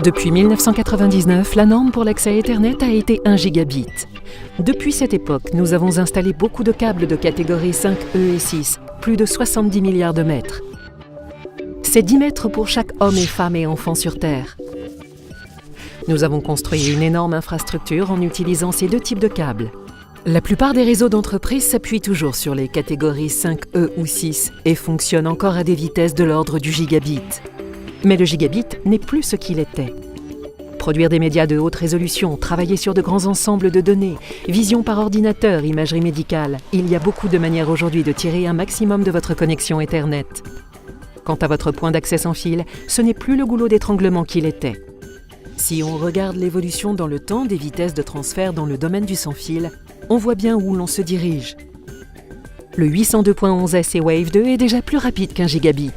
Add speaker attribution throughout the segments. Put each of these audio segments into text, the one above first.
Speaker 1: Depuis 1999, la norme pour l'accès à Ethernet a été 1 gigabit. Depuis cette époque, nous avons installé beaucoup de câbles de catégorie 5E et 6, plus de 70 milliards de mètres. C'est 10 mètres pour chaque homme et femme et enfant sur Terre. Nous avons construit une énorme infrastructure en utilisant ces deux types de câbles. La plupart des réseaux d'entreprises s'appuient toujours sur les catégories 5E ou 6 et fonctionnent encore à des vitesses de l'ordre du gigabit. Mais le gigabit n'est plus ce qu'il était. Produire des médias de haute résolution, travailler sur de grands ensembles de données, vision par ordinateur, imagerie médicale, il y a beaucoup de manières aujourd'hui de tirer un maximum de votre connexion Ethernet. Quant à votre point d'accès sans fil, ce n'est plus le goulot d'étranglement qu'il était. Si on regarde l'évolution dans le temps des vitesses de transfert dans le domaine du sans-fil, on voit bien où l'on se dirige. Le 802.11s et Wave 2 est déjà plus rapide qu'un gigabit.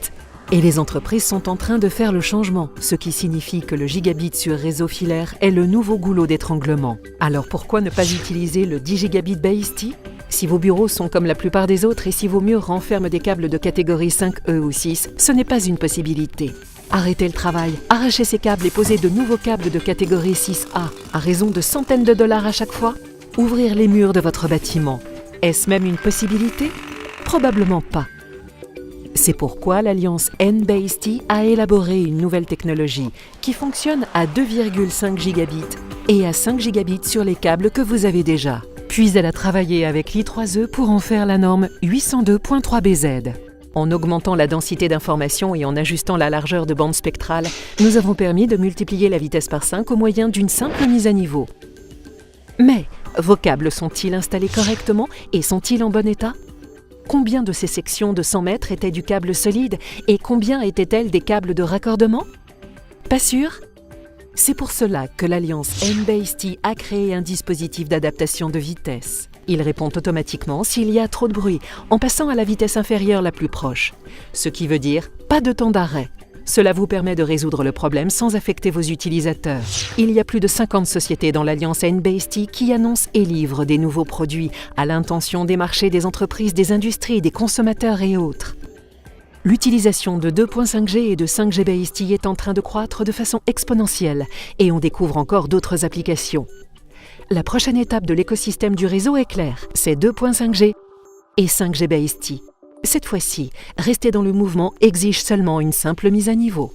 Speaker 1: Et les entreprises sont en train de faire le changement, ce qui signifie que le gigabit sur réseau filaire est le nouveau goulot d'étranglement. Alors pourquoi ne pas utiliser le 10 gigabit BASE-T ? Si vos bureaux sont comme la plupart des autres et si vos murs renferment des câbles de catégorie 5E ou 6, ce n'est pas une possibilité. Arrêtez le travail, arrachez ces câbles et posez de nouveaux câbles de catégorie 6A, à raison de centaines de dollars à chaque fois. Ouvrir les murs de votre bâtiment. Est-ce même une possibilité ? Probablement pas. C'est pourquoi l'alliance N-BASE-T a élaboré une nouvelle technologie qui fonctionne à 2,5 gigabits et à 5 gigabits sur les câbles que vous avez déjà. Puis elle a travaillé avec l'I3E pour en faire la norme 802.3BZ. En augmentant la densité d'informations et en ajustant la largeur de bande spectrale, nous avons permis de multiplier la vitesse par 5 au moyen d'une simple mise à niveau. Mais vos câbles sont-ils installés correctement et sont-ils en bon état ? Combien de ces sections de 100 mètres étaient du câble solide et combien étaient-elles des câbles de raccordement ? Pas sûr ? C'est pour cela que l'alliance N-BASE-T a créé un dispositif d'adaptation de vitesse. Il répond automatiquement s'il y a trop de bruit, en passant à la vitesse inférieure la plus proche. Ce qui veut dire pas de temps d'arrêt. Cela vous permet de résoudre le problème sans affecter vos utilisateurs. Il y a plus de 50 sociétés dans l'alliance N-BASE-T qui annoncent et livrent des nouveaux produits à l'intention des marchés, des entreprises, des industries, des consommateurs et autres. L'utilisation de 2.5G et de 5G BASE-T est en train de croître de façon exponentielle et on découvre encore d'autres applications. La prochaine étape de l'écosystème du réseau est claire, c'est 2.5G et 5G BASE-T. Cette fois-ci, rester dans le mouvement exige seulement une simple mise à niveau.